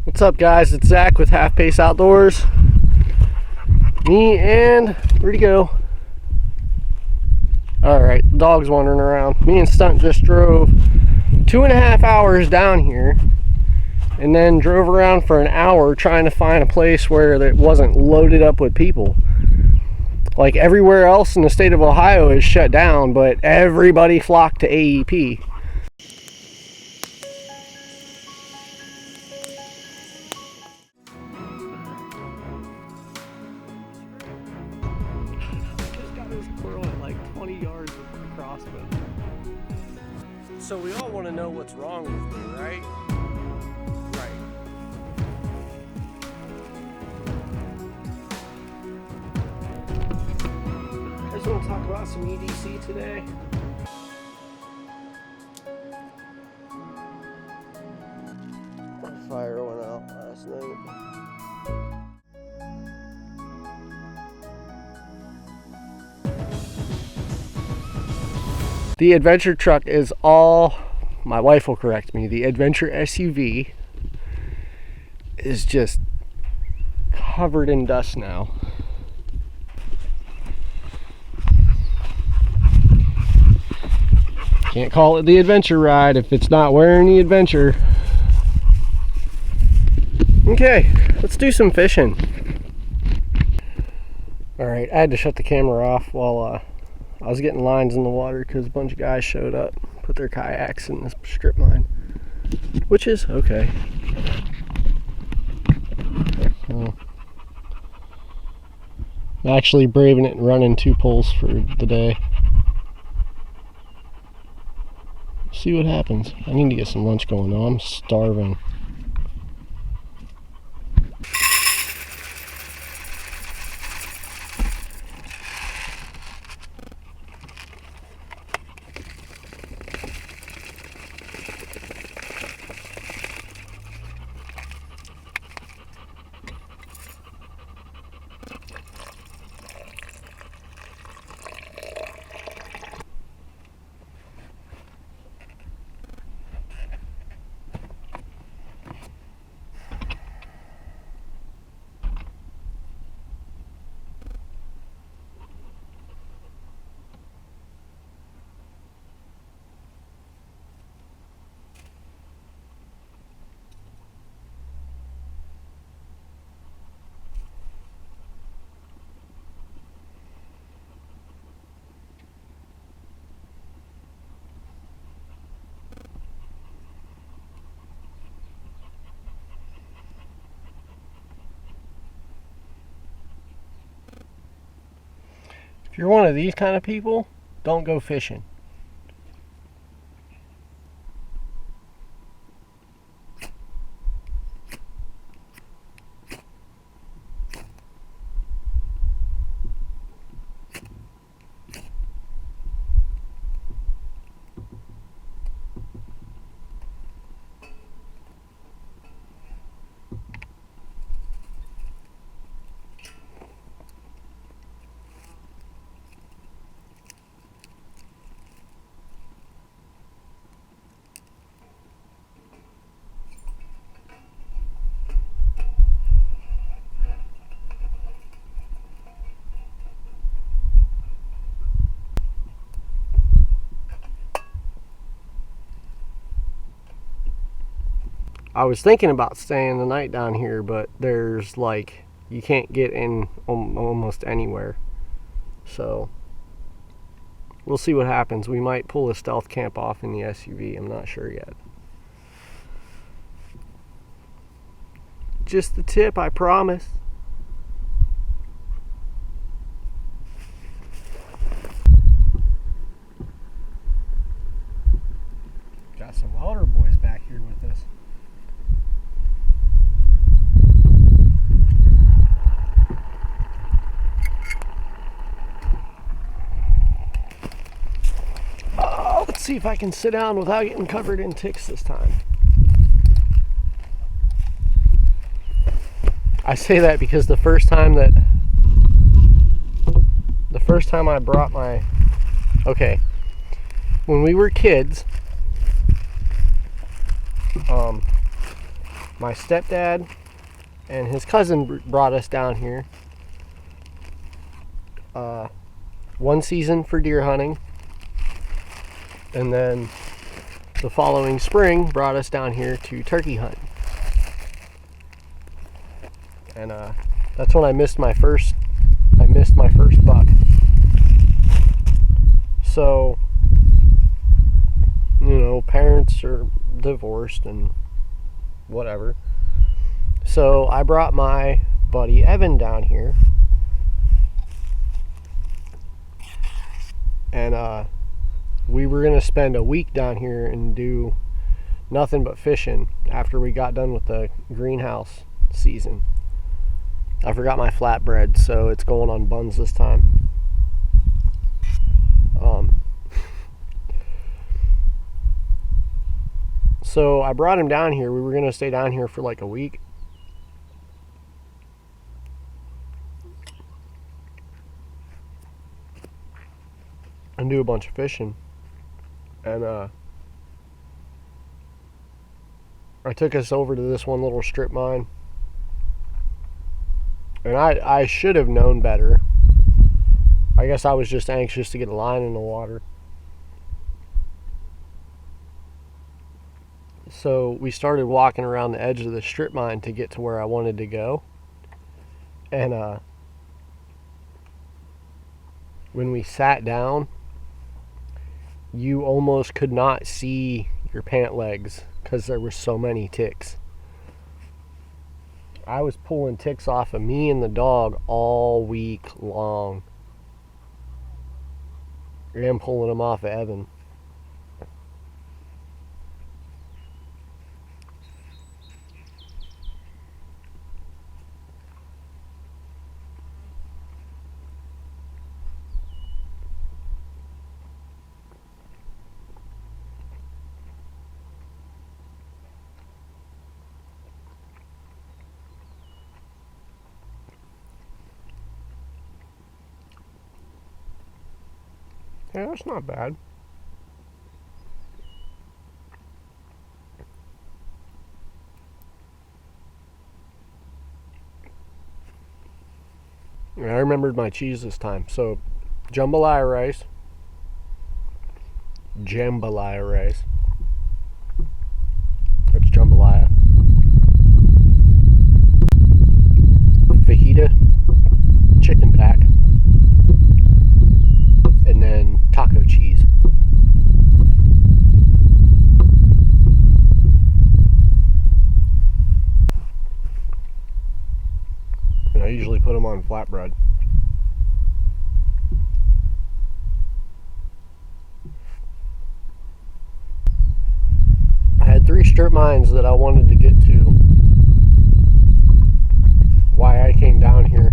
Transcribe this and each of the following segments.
What's up, guys? It's Zach with HalfPace Outdoors. Me and where'd he go? Alright, dog's wandering around. Me and Stunt just drove 2.5 hours down here and then drove around for an hour trying to find a place where it wasn't loaded up with people. Like everywhere else in the state of Ohio is shut down, but everybody flocked to AEP. Just got his squirrel at like 20 yards with the crossbow. So we all want to know what's wrong with me, right? Right. I just want to talk about some EDC today. My fire went out last night. The adventure truck is all, my wife will correct me, the adventure SUV is just covered in dust now. Can't call it the adventure ride if it's not wearing the adventure. Okay, let's do some fishing. Alright, I had to shut the camera off while I was getting lines in the water because a bunch of guys showed up, put their kayaks in this strip mine, which is okay. I'm actually braving it and running 2 poles for the day. See what happens. I need to get some lunch going on. I'm starving. If you're one of these kind of people, don't go fishing. I was thinking about staying the night down here, but there's like, you can't get in almost anywhere. So we'll see what happens. We might pull a stealth camp off in the SUV. I'm not sure yet. Just the tip, I promise. Got some water boys back here with us. Let's see if I can sit down without getting covered in ticks this time. I say that because the first time I brought my, okay, when we were kids, my stepdad and his cousin brought us down here one season for deer hunting, and then the following spring brought us down here to turkey hunt. And that's when I missed my first buck. So, you know, parents are divorced and whatever. So I brought my buddy Evan down here, and we were gonna spend a week down here and do nothing but fishing after we got done with the greenhouse season. I forgot my flatbread, so it's going on buns this time. So I brought him down here. We were gonna stay down here for like a week. And do a bunch of fishing. And I took us over to this one little strip mine. And I should have known better. I guess I was just anxious to get a line in the water. So we started walking around the edge of the strip mine to get to where I wanted to go. And when we sat down, you almost could not see your pant legs because there were so many ticks. I was pulling ticks off of me and the dog all week long. And pulling them off of Evan. Yeah, that's not bad. I remembered my cheese this time. So, jambalaya rice. Jambalaya rice. That's jambalaya. Fajita chicken pack. And then taco cheese. And I usually put them on flatbread. I had 3 strip mines that I wanted to get to. Why I came down here.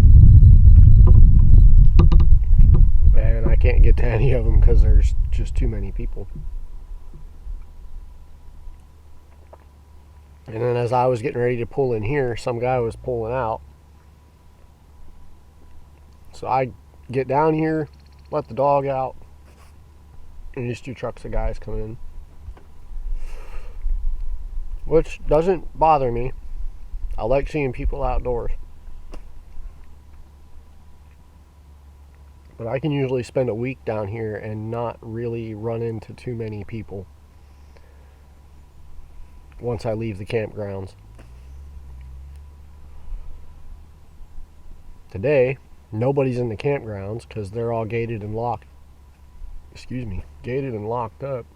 And I can't get to any of them because there's just too many people. And then as I was getting ready to pull in here, some guy was pulling out. So I get down here, let the dog out, and these 2 trucks of guys come in. Which doesn't bother me. I like seeing people outdoors. But I can usually spend a week down here and not really run into too many people once I leave the campgrounds. Today, nobody's in the campgrounds because they're all gated and locked. Gated and locked up.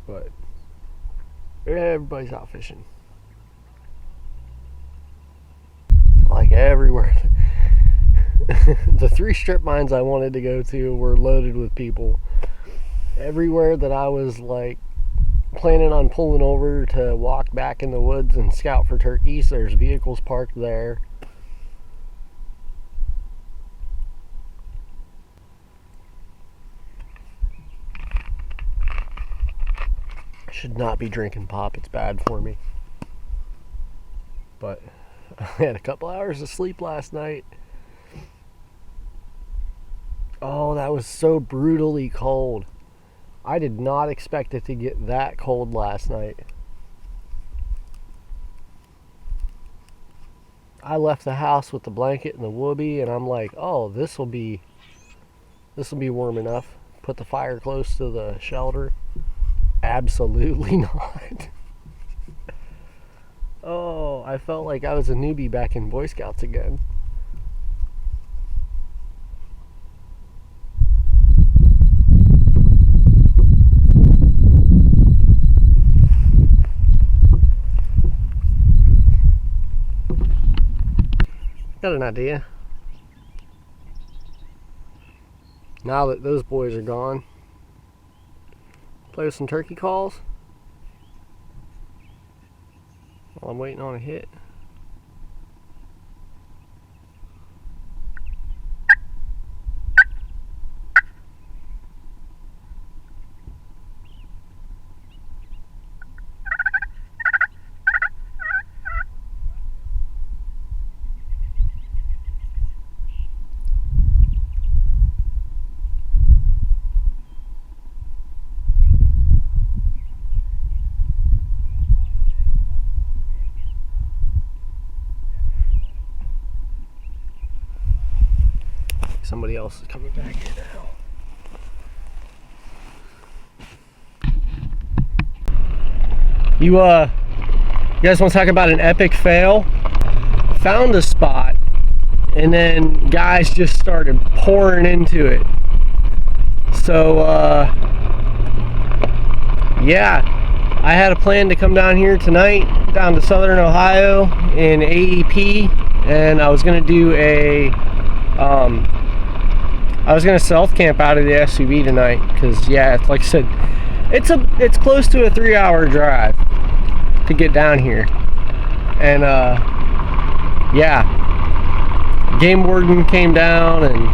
But everybody's out fishing. Like everywhere. The 3 strip mines I wanted to go to were loaded with people. Everywhere that I was like planning on pulling over to walk back in the woods and scout for turkeys, there's vehicles parked there. I should not be drinking pop, it's bad for me. But I had a couple hours of sleep last night. Oh, that was so brutally cold. I did not expect it to get that cold last night. I left the house with the blanket and the whoopee, and I'm like, oh, this will be warm enough. Put the fire close to the shelter. Absolutely not. Oh, I felt like I was a newbie back in Boy Scouts again. Got an idea. Now that those boys are gone, play with some turkey calls while I'm waiting on a hit. Somebody else is coming back here now. You guys want to talk about an epic fail? Found a spot, and then guys just started pouring into it. So yeah, I had a plan to come down here tonight, down to Southern Ohio in AEP, and I was gonna do a I was gonna self camp out of the SUV tonight, because yeah, it's like I said, it's close to a 3-hour drive to get down here, and yeah, game warden came down, and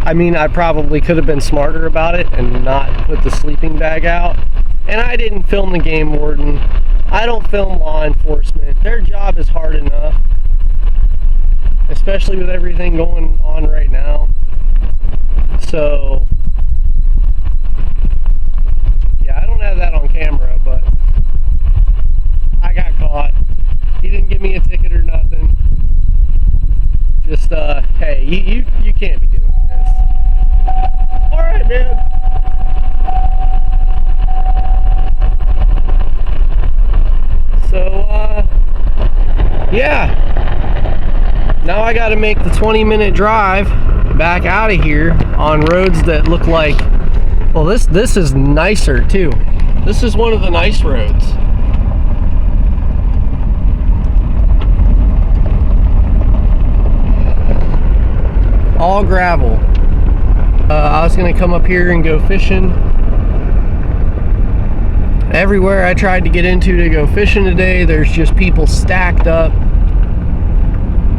I mean, I probably could have been smarter about it and not put the sleeping bag out. And I didn't film the game warden. I don't film law enforcement. Their job is hard enough, especially with everything going on right now. So yeah, I don't have that on camera, but I got caught. He didn't give me a ticket or nothing. Just hey, you can't be doing this. All right, man. So yeah, now I got to make the 20-minute drive back out of here on roads that look like, well, this is nicer too. This is one of the nice roads. All gravel. I was gonna come up here and go fishing. Everywhere I tried to get into to go fishing today, there's just people stacked up.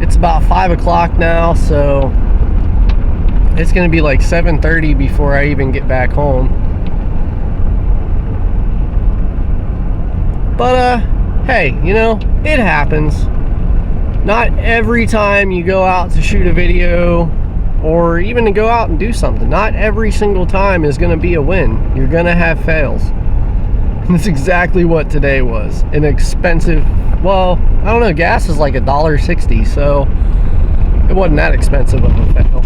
It's about 5 o'clock now, so it's gonna be like 7:30 before I even get back home. But hey, you know, it happens. Not every time you go out to shoot a video or even to go out and do something, not every single time is gonna be a win. You're gonna have fails. That's exactly what today was. An expensive, well, I don't know, gas is like $1.60, so it wasn't that expensive of a fail.